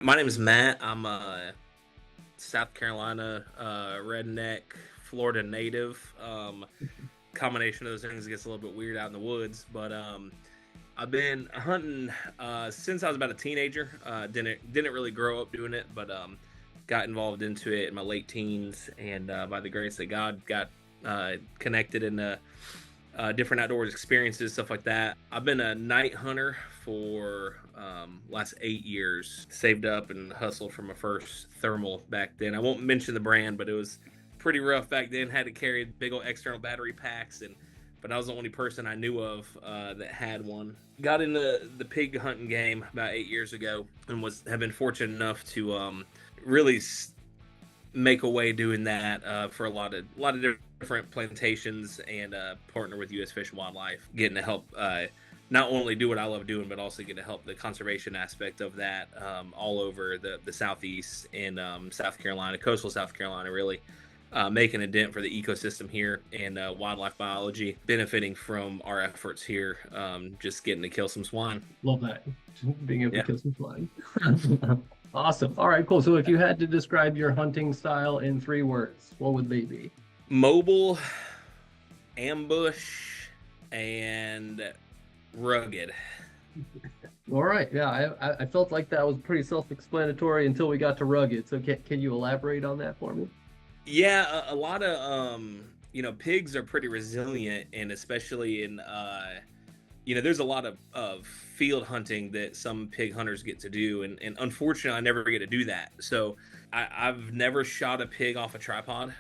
My name is Matt. I'm a South Carolina redneck, Florida native. Combination of those things gets a little bit weird out in the woods, but I've been hunting since I was about a teenager. Didn't really grow up doing it, but got involved into it in my late teens, and by the grace of God, got connected in different outdoors experiences, stuff like that. I've been a night hunter for last 8 years. Saved up and hustled for my first thermal back then. I won't mention the brand, but it was pretty rough back then. Had to carry big old external battery packs, and but I was the only person I knew of that had one. Got into the pig hunting game about 8 years ago, and have been fortunate enough to really make a way doing that for a lot of different plantations, and partner with U.S. Fish and Wildlife, getting to help not only do what I love doing, but also get to help the conservation aspect of that all over the Southeast and South Carolina, coastal South Carolina, really. Making a dent for the ecosystem here and wildlife biology, benefiting from our efforts here, just getting to kill some swine. Love that. Being able to Yeah. kill some flying. Awesome. All right, cool. So if you had to describe your hunting style in 3 words, what would they be? Mobile, ambush, and rugged. All right. Yeah, I felt like that was pretty self-explanatory until we got to rugged. So can you elaborate on that for me? Yeah, a lot of pigs are pretty resilient, and especially in there's a lot of field hunting that some pig hunters get to do, and unfortunately I never get to do that. So I've never shot a pig off a tripod.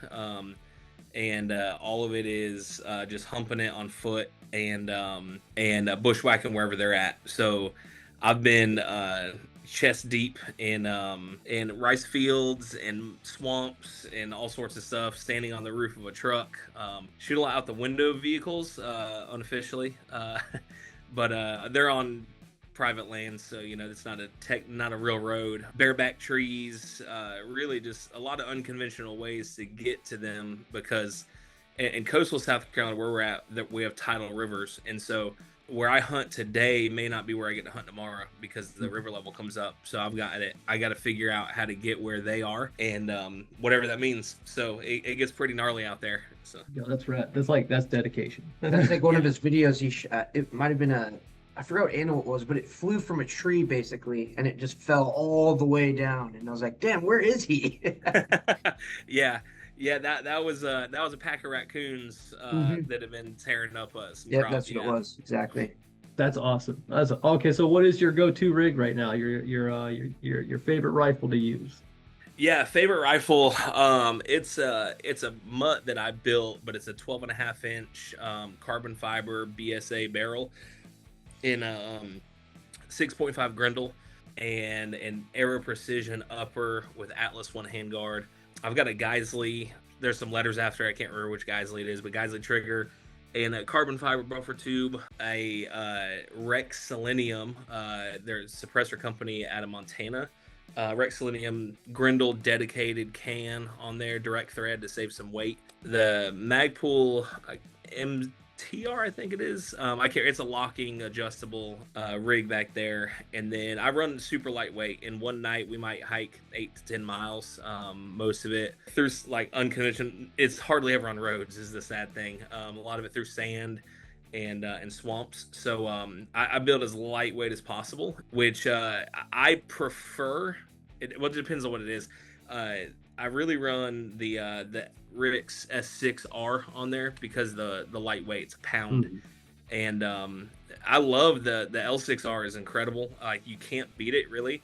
And all of it is just humping it on foot and bushwhacking wherever they're at. So I've been chest deep in rice fields and swamps and all sorts of stuff, standing on the roof of a truck, shoot a lot out the window of vehicles unofficially, but they're on private lands, so it's not a real road. Bareback trees, really just a lot of unconventional ways to get to them, because in coastal South Carolina, where we're at, that we have tidal rivers, and so where I hunt today may not be where I get to hunt tomorrow, because the river level comes up. So I got to figure out how to get where they are, and whatever that means. So it gets pretty gnarly out there. So Yeah, that's right. That's dedication. That's like one of his videos he shot. It might have been I forgot what animal it was, but it flew from a tree basically, and it just fell all the way down. And I was like, damn, where is he? yeah. Yeah, that was a pack of raccoons Mhm. that have been tearing up some Yep, crops. that's what it was. Exactly. That's awesome. That's okay. So what is your go-to rig right now? Your favorite rifle to use? Yeah, favorite rifle. It's a mutt that I built, but it's a 12.5 inch carbon fiber BSA barrel in a 6.5 Grendel, and an Aero Precision upper with Atlas one handguard. I've got a Geisley. There's some letters after. I can't remember which Geisley it is, but Geisley trigger, and a carbon fiber buffer tube, a REX Selenium. There's a suppressor company out of Montana. REX Selenium Grendel dedicated can on there, direct thread to save some weight. The Magpul MTR, I think it is. I can't. It's a locking adjustable rig back there, and then I run super lightweight. And one night we might hike 8 to 10 miles. Most of it through like unconventional. It's hardly ever on roads. Is the sad thing. A lot of it through sand and swamps. So I build as lightweight as possible, which I prefer. Well, it depends on what it is. I really run the RIX S6R on there, because the lightweight's a pound, Mhm. and I love the L6R is incredible. Like, you can't beat it really,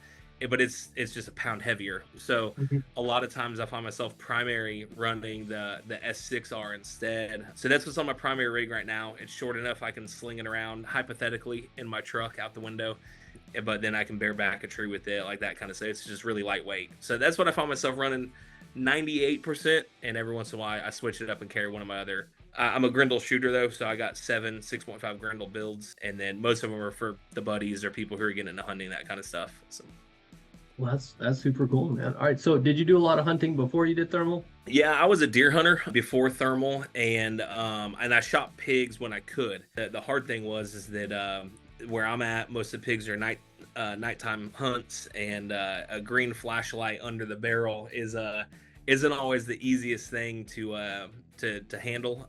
but it's just a pound heavier. So Mhm. a lot of times I find myself primary running the S6R instead. So that's what's on my primary rig right now. It's short enough I can sling it around hypothetically in my truck out the window, but then I can bareback a tree with it, like that kind of stuff. It's just really lightweight. So that's what I find myself running 98%, and every once in a while I switch it up and carry one of my other. I'm a Grendel shooter though, so I got 7 6.5 Grendel builds, and then most of them are for the buddies or people who are getting into hunting, that kind of stuff. So Well, that's super cool, man. All right. So did you do a lot of hunting before you did thermal? yeah, I was a deer hunter before thermal, and I shot pigs when I could. The hard thing was is that where I'm at, most of the pigs are nighttime hunts, and a green flashlight under the barrel isn't always the easiest thing to handle.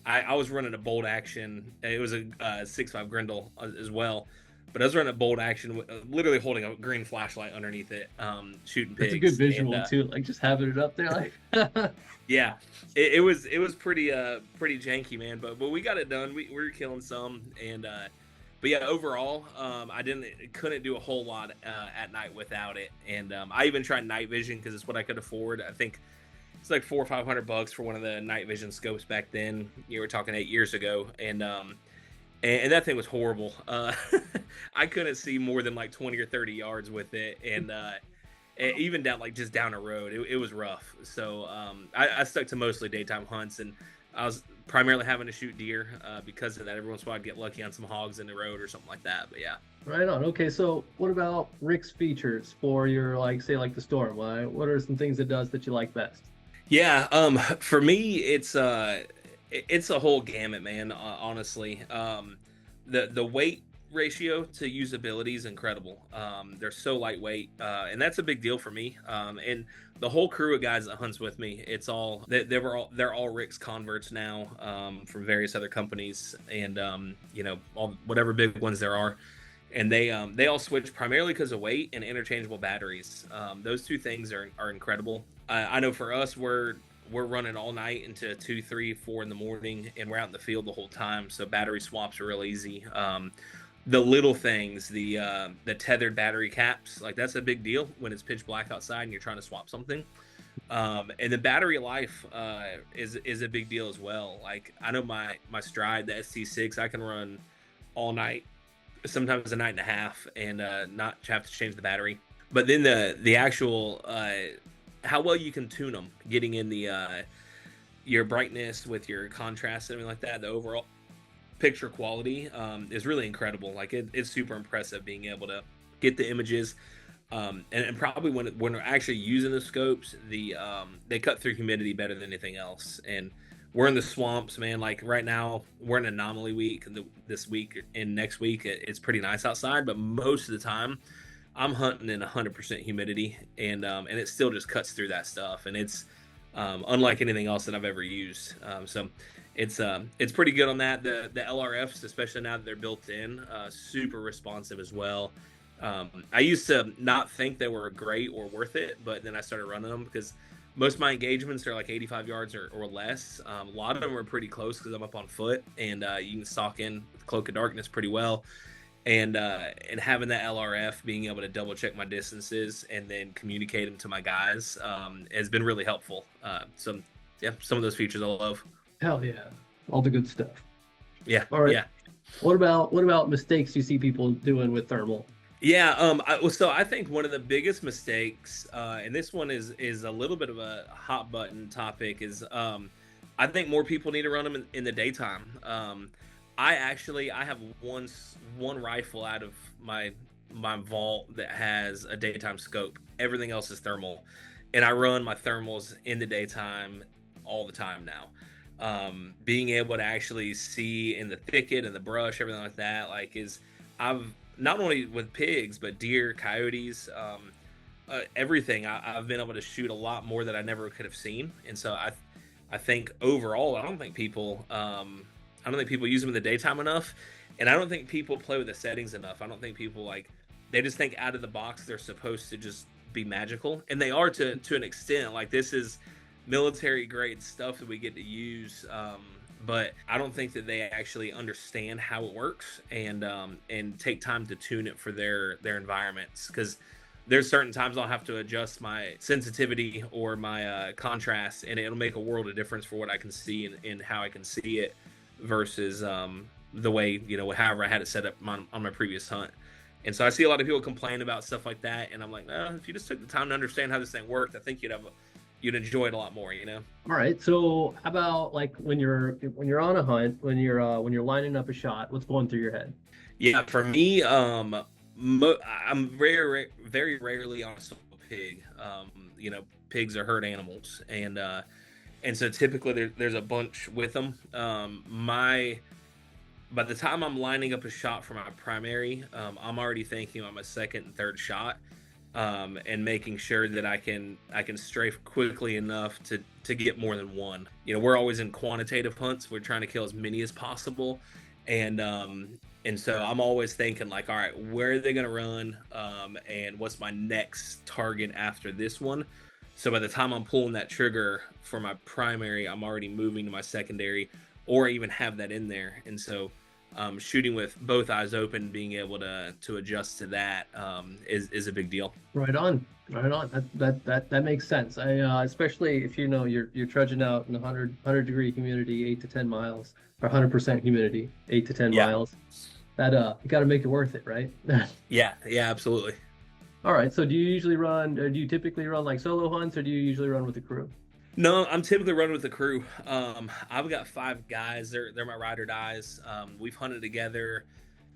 I was running a bolt action. It was a 6.5 Grendel as well, but I was running a bolt action, literally holding a green flashlight underneath it, shooting pigs. It's a good visual too, like just having it up there, like. Yeah, it was pretty janky, man. But we got it done. We were killing some, and but yeah, overall, I couldn't do a whole lot at night without it. And I even tried night vision because it's what I could afford. I think it's like $400 or $500 for one of the night vision scopes back then. You were talking 8 years ago, and that thing was horrible. I couldn't see more than like 20 or 30 yards with it, and even down just down a road, it was rough. So I stuck to mostly daytime hunts, and I was primarily having to shoot deer because of that. Every once in a while I'd get lucky on some hogs in the road or something like that. But yeah. Right on. Okay, so what about RIX features for your, like, say, like the Storm? What are some things it does that you like best? Yeah, for me, it's a whole gamut, man. Honestly, the weight ratio to usability is incredible. They're so lightweight, and that's a big deal for me. And the whole crew of guys that hunts with me, they're all RIX converts now, from various other companies, and whatever big ones there are. And they all switch primarily because of weight and interchangeable batteries. Those two things are incredible. I know for us, we're running all night into 2, 3, 4 in the morning, and we're out in the field the whole time. So battery swaps are real easy. The little things, the tethered battery caps, like that's a big deal when it's pitch black outside and you're trying to swap something. And the battery life is a big deal as well. Like I know my Stride, the ST6, I can run all night, sometimes a night and a half, and not have to change the battery. But then the actual how well you can tune them, getting in the your brightness with your contrast and everything like that, the overall picture quality is really incredible. Like it's super impressive being able to get the images, and probably when we're actually using the scopes, they cut through humidity better than anything else. And we're in the swamps, man. Like right now, we're in anomaly week. This week and next week, it's pretty nice outside. But most of the time, I'm hunting in 100% humidity, and it still just cuts through that stuff. And it's unlike anything else that I've ever used. So it's pretty good on that. The LRFs, especially now that they're built in, super responsive as well. I used to not think they were great or worth it, but then I started running them because most of my engagements are like 85 yards or less. A lot of them are pretty close because I'm up on foot, and you can stalk in with Cloak of Darkness pretty well. And having that LRF, being able to double check my distances and then communicate them to my guys has been really helpful. So yeah, some of those features I love. Hell yeah, all the good stuff. Yeah. All right. Yeah. What about mistakes you see people doing with thermal? Yeah, so I think one of the biggest mistakes, and this one is a little bit of a hot button topic, is I think more people need to run them in the daytime. I have one rifle out of my vault that has a daytime scope. Everything else is thermal, and I run my thermals in the daytime all the time now. Being able to actually see in the thicket and the brush, everything like that, I've not only with pigs, but deer, coyotes, everything. I've been able to shoot a lot more that I never could have seen. And so I think overall, I don't think people use them in the daytime enough. And I don't think people play with the settings enough. I don't think people they just think out of the box, they're supposed to just be magical. And they are to an extent. Like this is military grade stuff that we get to use. But I don't think that they actually understand how it works and take time to tune it for their environments. Because there's certain times I'll have to adjust my sensitivity or my contrast, and it'll make a world of difference for what I can see and how I can see it versus the way, however I had it set up on my previous hunt. And so I see a lot of people complain about stuff like that, and I'm like, no, if you just took the time to understand how this thing worked, I think you'd enjoy it a lot more, All right. So how about when you're on a hunt, when you're lining up a shot, what's going through your head? Yeah, for me, I'm very, very rarely on a solo pig. Pigs are herd animals, and so typically there's a bunch with them. by the time I'm lining up a shot for my primary, I'm already thinking about my second and third shot, and making sure that I can strafe quickly enough to get more than one. You know, we're always in quantitative hunts. We're trying to kill as many as possible, and so I'm always thinking like, all right, where are they going to run, and what's my next target after this one. So by the time I'm pulling that trigger for my primary, I'm already moving to my secondary, or even have that in there. And so shooting with both eyes open, being able to adjust to that, is a big deal. Right on, right on. That makes sense. I especially if you know you're trudging out in 100 degree humidity, 8 to 10 miles, or 100% humidity, 8 to 10 Yeah. miles. That you got to make it worth it, right? Yeah, absolutely. All right. So do you usually run, or do you typically run like solo hunts, or do you usually run with the crew? No, I'm typically running with the crew. I've got 5 guys. They're my ride or dies. We've hunted together.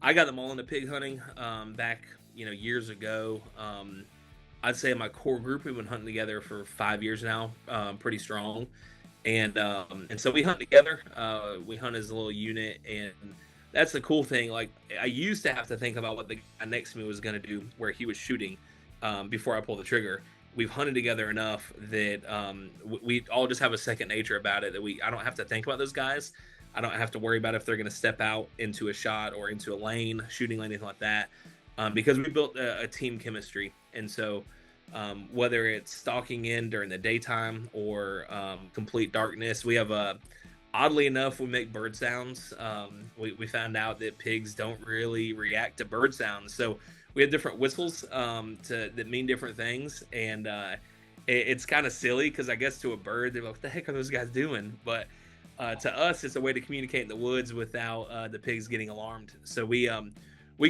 I got them all into pig hunting back, years ago. I'd say my core group, we've been hunting together for 5 years now, pretty strong. And so we hunt together. We hunt as a little unit, and that's the cool thing. Like, I used to have to think about what the guy next to me was going to do, where he was shooting, before I pull the trigger. We've hunted together enough that we all just have a second nature about it, that I don't have to think about those guys. I don't have to worry about if they're going to step out into a shot or into a lane, shooting lane, anything like that, because we built a team chemistry. And so whether it's stalking in during the daytime or complete darkness, we have oddly enough, we make bird sounds. We found out that pigs don't really react to bird sounds, so we have different whistles that mean different things. And it's kind of silly, because I guess to a bird, they're like, what the heck are those guys doing? But to us, it's a way to communicate in the woods without the pigs getting alarmed. So we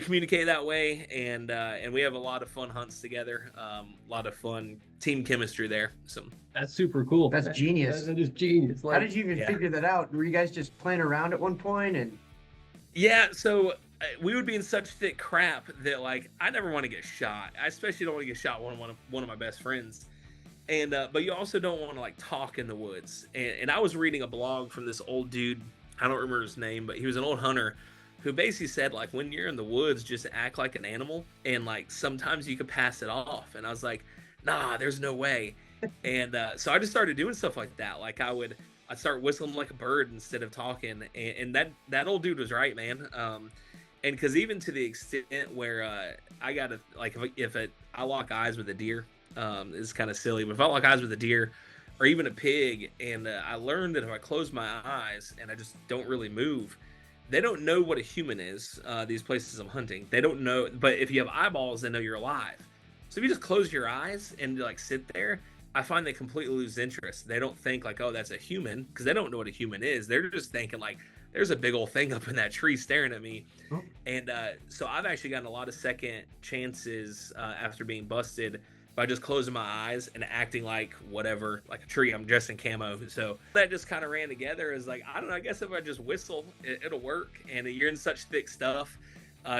communicate that way, and we have a lot of fun hunts together, a lot of fun team chemistry there. So That's super cool. That's genius. That is genius. How did you even figure that out? Were you guys just playing around at one point? And yeah, so we would be in such thick crap that, like, I never want to get shot. I especially don't want to get shot one of my best friends. And but you also don't want to like talk in the woods. And I was reading a blog from this old dude. I don't remember his name, but he was an old hunter who basically said, like, when you're in the woods, just act like an animal, and like sometimes you could pass it off. And I was like, nah, there's no way. And so I just started doing stuff like that. Like, I'd start whistling like a bird instead of talking, and that old dude was right, man. And because even to the extent where I gotta, like, if I lock eyes with a deer, it's kind of silly, but if I lock eyes with a deer or even a pig, and I learned that if I close my eyes and I just don't really move, they don't know what a human is. These places I'm hunting, they don't know. But if you have eyeballs, they know you're alive. So if you just close your eyes and like sit there, I find they completely lose interest. They don't think like, oh, that's a human, because they don't know what a human is. They're just thinking like, there's a big old thing up in that tree staring at me. Oh. And so I've actually gotten a lot of second chances after being busted by just closing my eyes and acting like whatever, like a tree. I'm dressed in camo. So that just kind of ran together as like, I don't know, I guess if I just whistle, it'll work. And you're in such thick stuff,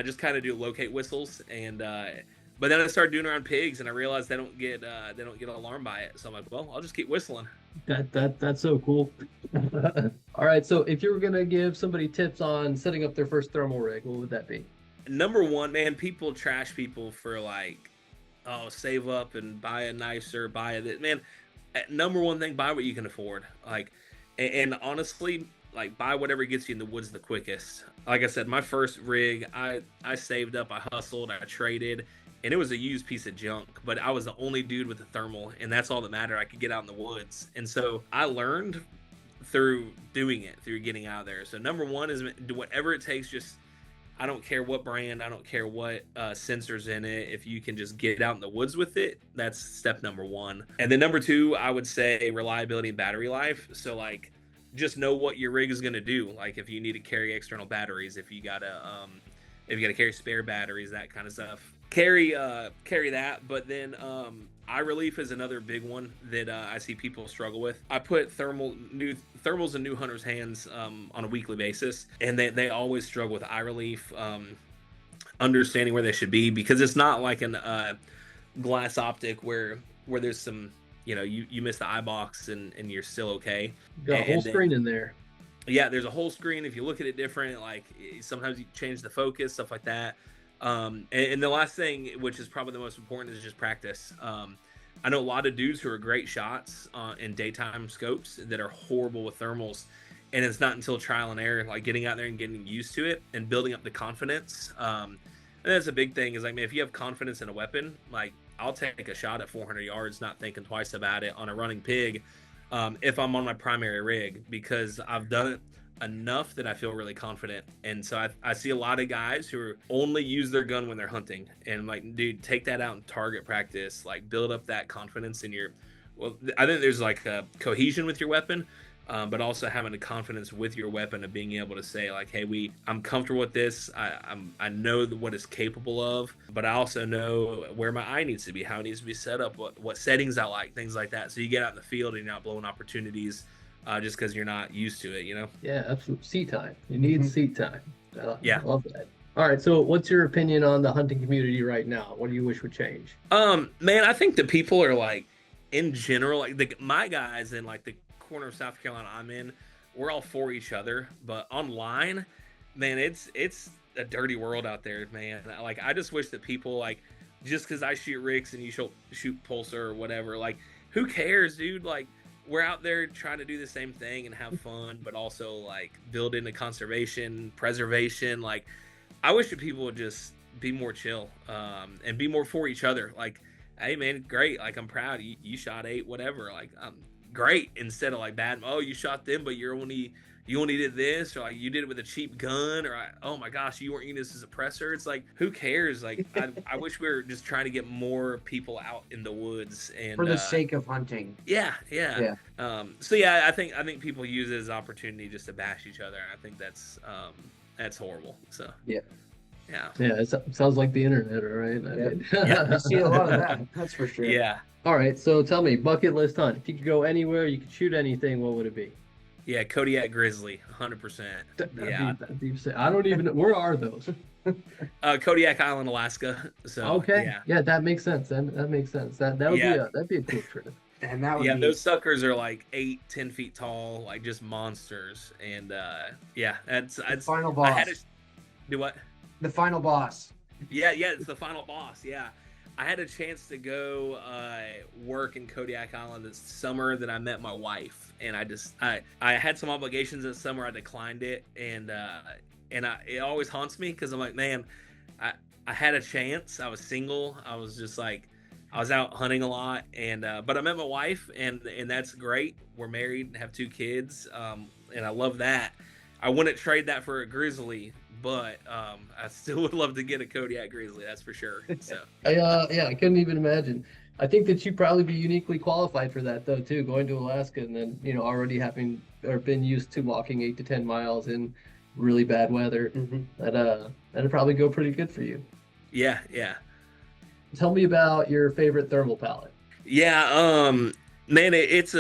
just kind of do locate whistles. And but then I started doing around pigs, and I realized they don't get alarmed by it. So I'm like, well, I'll just keep whistling. That's so cool. All right, so if you were gonna give somebody tips on setting up their first thermal rig, what would that be? Number one, man, people trash people for like, oh, save up and buy a nicer, buy a, man. Number one thing, buy what you can afford. Like, and honestly, like, buy whatever gets you in the woods the quickest. Like I said, my first rig, I saved up, I hustled, I traded, and it was a used piece of junk, but I was the only dude with a thermal, and that's all that mattered. I could get out in the woods. And so I learned through doing it, through getting out there. So number one is do whatever it takes. Just, I don't care what brand, I don't care what sensors in it. If you can just get out in the woods with it, that's step number one. And then number two, I would say reliability and battery life. So like, just know what your rig is going to do. Like, if you need to carry external batteries, if you gotta carry spare batteries, that kind of stuff, carry that. But then eye relief is another big one that I see people struggle with. I put thermals in new hunters' hands on a weekly basis, and they always struggle with eye relief, understanding where they should be, because it's not like an glass optic where there's some, you miss the eye box and you're still okay. You got a whole screen in there. yeah, there's a whole screen. If you look at it different, like sometimes you change the focus, stuff like that. And the last thing, which is probably the most important, is just practice. I know a lot of dudes who are great shots in daytime scopes that are horrible with thermals, and it's not until trial and error, like getting out there and getting used to it and building up the confidence. And that's a big thing. Is like, man, if you have confidence in a weapon, like I'll take a shot at 400 yards, not thinking twice about it on a running pig, if I'm on my primary rig, because I've done it enough that I feel really confident. And so I see a lot of guys who only use their gun when they're hunting, and like, dude, take that out in target practice, like build up that confidence in your, well, I think there's like a cohesion with your weapon, but also having the confidence with your weapon of being able to say like, hey, I'm comfortable with this. I know what it's capable of, but I also know where my eye needs to be, how it needs to be set up, what settings I like, things like that. So you get out in the field and you're not blowing opportunities just because you're not used to it, you know? Yeah, absolutely. Seat time. You need seat time. Yeah. I love that. All right. So what's your opinion on the hunting community right now? What do you wish would change? Man, I think the people are like, in general, like my guys in like the corner of South Carolina I'm in, we're all for each other, but online, man, it's a dirty world out there, man. Like I just wish that people, like, just because I shoot RIX and you shoot Pulsar or whatever, like who cares, dude? Like we're out there trying to do the same thing and have fun, but also like build into conservation, preservation. Like I wish that people would just be more chill, and be more for each other. Like, hey man, great, like I'm proud you shot 8, whatever, like great, instead of like bad, oh, you shot them but you only did this, or like you did it with a cheap gun, or oh my gosh, you weren't using this as a suppressor. It's like, who cares? Like I wish we were just trying to get more people out in the woods and for the sake of hunting. Yeah. So yeah, I think people use it as an opportunity just to bash each other, and I think that's horrible. So yeah. It sounds like the internet, all right? Yeah, I see a lot of that. That's for sure. Yeah. All right, so tell me, bucket list hunt. If you could go anywhere, you could shoot anything, what would it be? Yeah, Kodiak Grizzly, 100%. Yeah. I don't even know. Where are those? Kodiak Island, Alaska. So okay. Yeah, that makes sense. That makes sense. That'd be a cool trip. And that would be... those suckers are like 8-10 feet tall, like just monsters. And that's the final boss. Do what? The final boss. Yeah, it's the final boss. Yeah. I had a chance to go work in Kodiak Island this summer that I met my wife, and I had some obligations this summer. I declined it, and it always haunts me because I'm like, man, I had a chance. I was single. I was just like, I was out hunting a lot, and but I met my wife, and that's great. We're married and have 2 kids, and I love that. I wouldn't trade that for a grizzly, but I still would love to get a Kodiak Grizzly, that's for sure. So I couldn't even imagine. I think that you'd probably be uniquely qualified for that though too, going to Alaska and then already having or been used to walking 8 to 10 miles in really bad weather. That'd probably go pretty good for you. Yeah. Tell me about your favorite thermal palette. Yeah, man, it's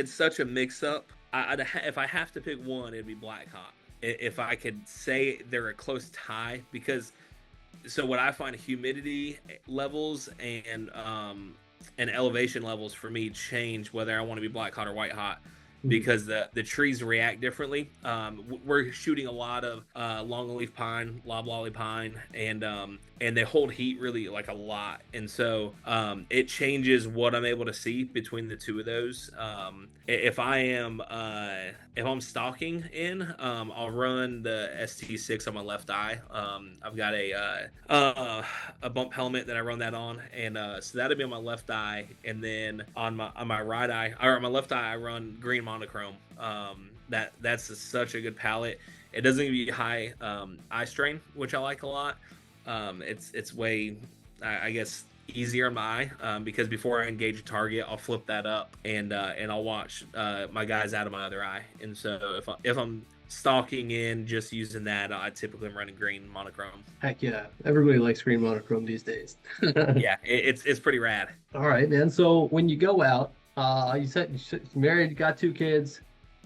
such a mix up. If I have to pick one, it'd be Black Hawk. If I could say they're a close tie, because so what I find, humidity levels and elevation levels for me change whether I want to be black hot or white hot, because the trees react differently. We're shooting a lot of longleaf pine, loblolly pine, and they hold heat really like a lot, and so it changes what I'm able to see between the two of those. If I'm stalking in, I'll run the ST6 on my left eye. I've got a bump helmet that I run that on, and so that'll be on my left eye, and then on my right eye, or on my left eye, I run green monochrome. That's such a good palette. It doesn't give you high eye strain, which I like a lot. It's way, I guess, easier on my eye, because before I engage a target, I'll flip that up and I'll watch my guys out of my other eye. And so if I'm stalking in just using that, I typically am running green monochrome. Heck yeah, everybody likes green monochrome these days. Yeah, it's pretty rad. All right, man. So when you go out, you said you're married, you got 2 kids.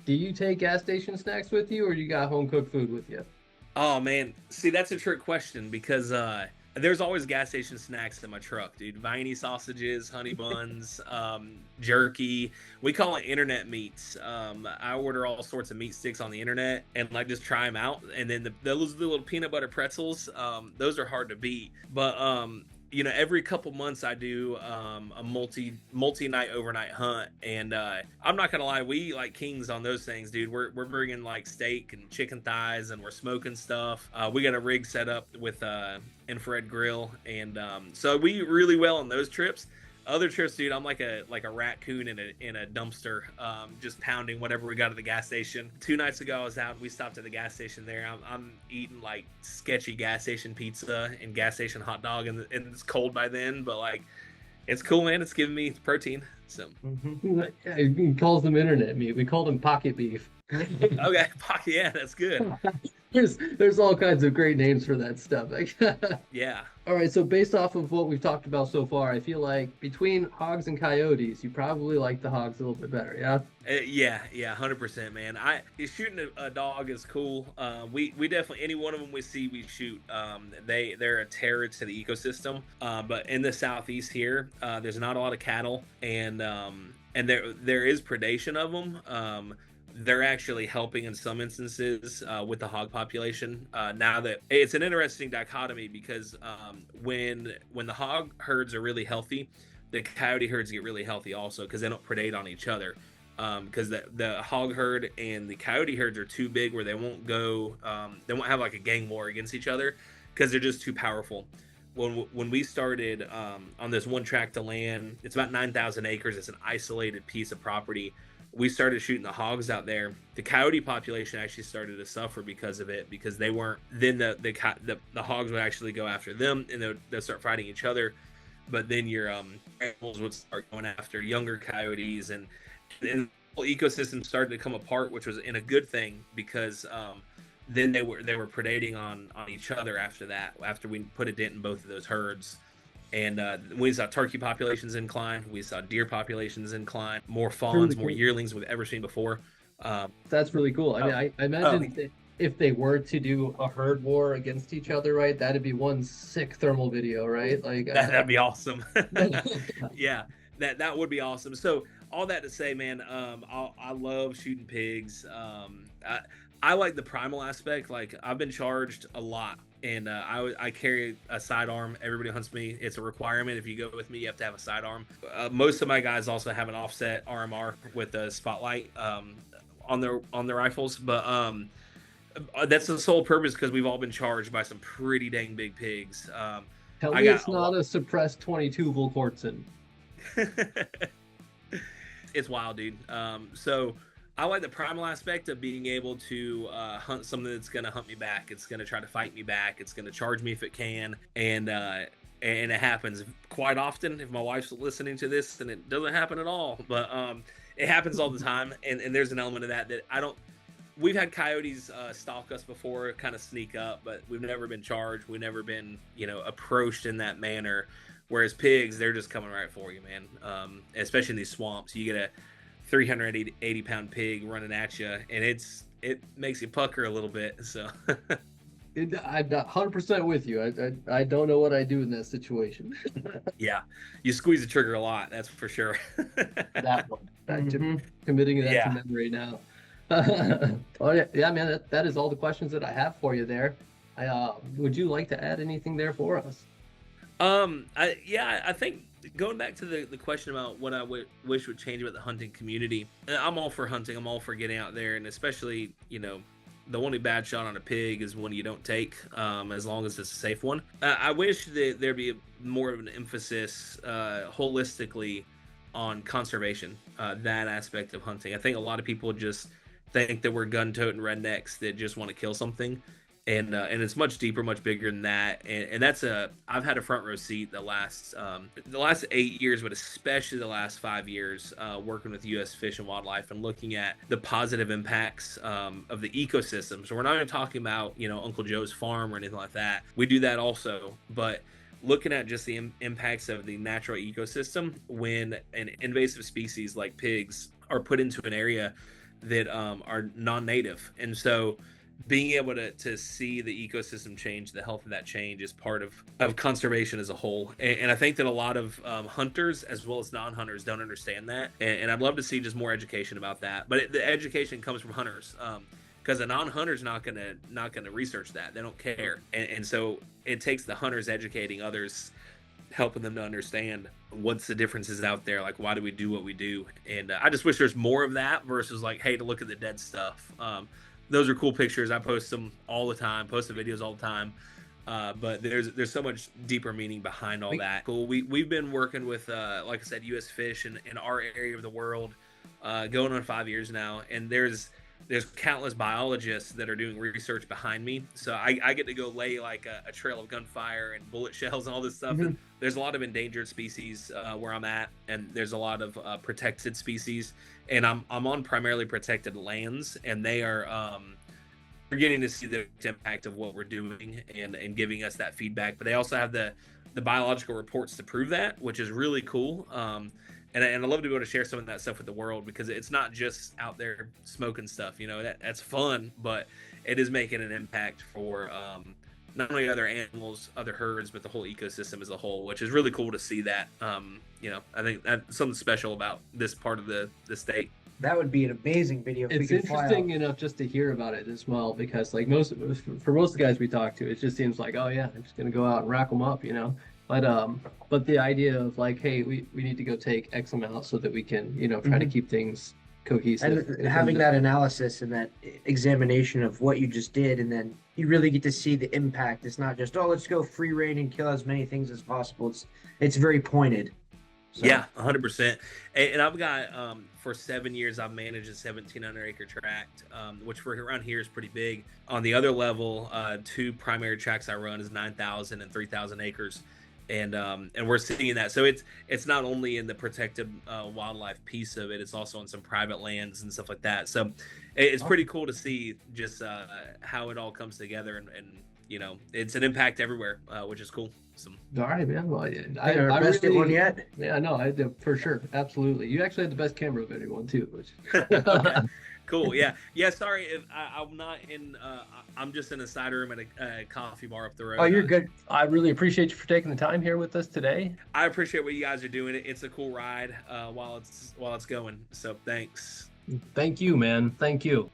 Do you take gas station snacks with you, or you got home cooked food with you? Oh man, see, that's a trick question, because There's always gas station snacks in my truck, dude. Viney sausages, honey buns, jerky. We call it internet meats. I order all sorts of meat sticks on the internet and like just try them out. And then those little peanut butter pretzels, those are hard to beat. But you know, every couple months I do a multi-night overnight hunt, and I'm not gonna lie, we eat like kings on those things, dude. We're bringing like steak and chicken thighs, and we're smoking stuff. We got a rig set up with infrared grill, and so we eat really well on those trips. Other trips, dude, I'm like a raccoon in a dumpster, just pounding whatever we got at the gas station. 2 nights ago, I was out. We stopped at the gas station there. I'm eating like sketchy gas station pizza and gas station hot dog, and it's cold by then, but like it's cool, man. It's giving me protein. So He calls them internet meat. We call them pocket beef. okay, yeah, that's good. There's all kinds of great names for that stuff. Yeah. All right, so based off of what we've talked about so far, I feel like between hogs and coyotes, you probably like the hogs a little bit better, yeah? Yeah, 100%, man. Shooting a dog is cool. We definitely, any one of them we see, we shoot. They're a terror to the ecosystem. But in the southeast here, there's not a lot of cattle, and there is predation of them. They're actually helping in some instances with the hog population. Now that it's an interesting dichotomy, because when the hog herds are really healthy, the coyote herds get really healthy also, because they don't predate on each other. Because the hog herd and the coyote herds are too big, where they won't have like a gang war against each other, because they're just too powerful. When we started on this one tract of land, it's about 9,000 acres. It's an isolated piece of property. We started shooting the hogs out there. The coyote population actually started to suffer because of it, because they weren't. Then the hogs would actually go after them, and they'll start fighting each other. But then your animals would start going after younger coyotes, and the whole ecosystem started to come apart, which was in a good thing, because then they were predating on each other after that. After we put a dent in both of those herds. And we saw turkey populations incline. We saw deer populations incline. More fawns, more yearlings we've ever seen before. That's really cool. I mean, I imagine if they were to do a herd war against each other, right, that'd be one sick thermal video, right? Like that'd be awesome. Yeah, that would be awesome. So all that to say, man, I love shooting pigs. I like the primal aspect. Like, I've been charged a lot. And I carry a sidearm. Everybody hunts me. It's a requirement. If you go with me, you have to have a sidearm. Most of my guys also have an offset RMR with a spotlight on their rifles. But that's the sole purpose, because we've all been charged by some pretty dang big pigs. Tell me it's not a suppressed 22 Volquartsen. It's wild, dude. So I like the primal aspect of being able to hunt something that's going to hunt me back. It's going to try to fight me back. It's going to charge me if it can. And it happens quite often. If my wife's listening to this, and it doesn't happen at all, but it happens all the time. And there's an element of that I don't. We've had coyotes stalk us before, kind of sneak up, but we've never been charged. We've never been, approached in that manner. Whereas pigs, they're just coming right for you, man. Especially in these swamps, you get a 380-pound pig running at you, and it makes you pucker a little bit. So I'm 100% with you. I don't know what I do in that situation. Yeah, you squeeze the trigger a lot, that's for sure. That one. Committing that to memory now. Oh yeah, man. That is all the questions that I have for you there. Would you like to add anything there for us? I think going back to the question about what I wish would change about the hunting community, I'm all for hunting. I'm all for getting out there, and especially, the only bad shot on a pig is one you don't take, as long as it's a safe one. I wish that there'd be more of an emphasis holistically on conservation, that aspect of hunting. I think a lot of people just think that we're gun-toting rednecks that just want to kill something. And it's much deeper, much bigger than that. And that's I've had a front row seat the last 8 years, but especially the last 5 years, working with U.S. Fish and Wildlife and looking at the positive impacts of the ecosystem. So we're not even talking about, Uncle Joe's farm or anything like that. We do that also, but looking at just the impacts of the natural ecosystem when an invasive species like pigs are put into an area that are non-native. And so being able to see the ecosystem change, the health of that change is part of conservation as a whole. And I think that a lot of hunters as well as non-hunters don't understand that. And I'd love to see just more education about that. But the education comes from hunters. Because a non-hunter's not gonna research that. They don't care. And so it takes the hunters educating others, helping them to understand what's the differences out there, like why do we do what we do. And I just wish there's more of that versus like, hey, to look at the dead stuff. Those are cool pictures. I post them all the time, post the videos all the time. But there's so much deeper meaning behind all that. Cool. We've been working with like I said, US Fish in our area of the world, going on 5 years now, and there's countless biologists that are doing research behind me. So I get to go lay like a trail of gunfire and bullet shells and all this stuff. And there's a lot of endangered species where I'm at, and there's a lot of protected species. And I'm on primarily protected lands, and they are we're getting to see the impact of what we're doing and giving us that feedback. But they also have the biological reports to prove that, which is really cool. And I'd love to be able to share some of that stuff with the world, because it's not just out there smoking stuff, you know, that's fun, but it is making an impact for not only other animals, other herds, but the whole ecosystem as a whole, which is really cool to see that. You know, I think that's something special about this part of the state. That would be an amazing video. If it's interesting enough just to hear about it as well, because like for most of the guys we talk to, it just seems like, oh yeah, I'm just gonna go out and rack them up, you know. But the idea of like, hey, we need to go take X amount so that we can, you know, try to keep things cohesive. And having that analysis and that examination of what you just did, and then you really get to see the impact. It's not just, oh, let's go free range and kill as many things as possible. It's very pointed. So. Yeah, 100%. And I've got, for 7 years, I've managed a 1,700 acre tract, which for around here is pretty big. On the other level, 2 primary tracts I run is 9,000 and 3,000 acres. And we're seeing that. So it's not only in the protected wildlife piece of it, it's also on some private lands and stuff like that. So it's pretty cool to see just how it all comes together, and you know, it's an impact everywhere, which is cool. So. All right, man. Well, I best really, one yet. Yeah, no, I did for sure, absolutely. You actually had the best camera of anyone too, which. Okay. Cool. Yeah. Sorry if I'm not in. I'm just in a side room at a coffee bar up the road. Oh, you're good. I really appreciate you for taking the time here with us today. I appreciate what you guys are doing. It's a cool ride while it's going. So thanks. Thank you, man. Thank you.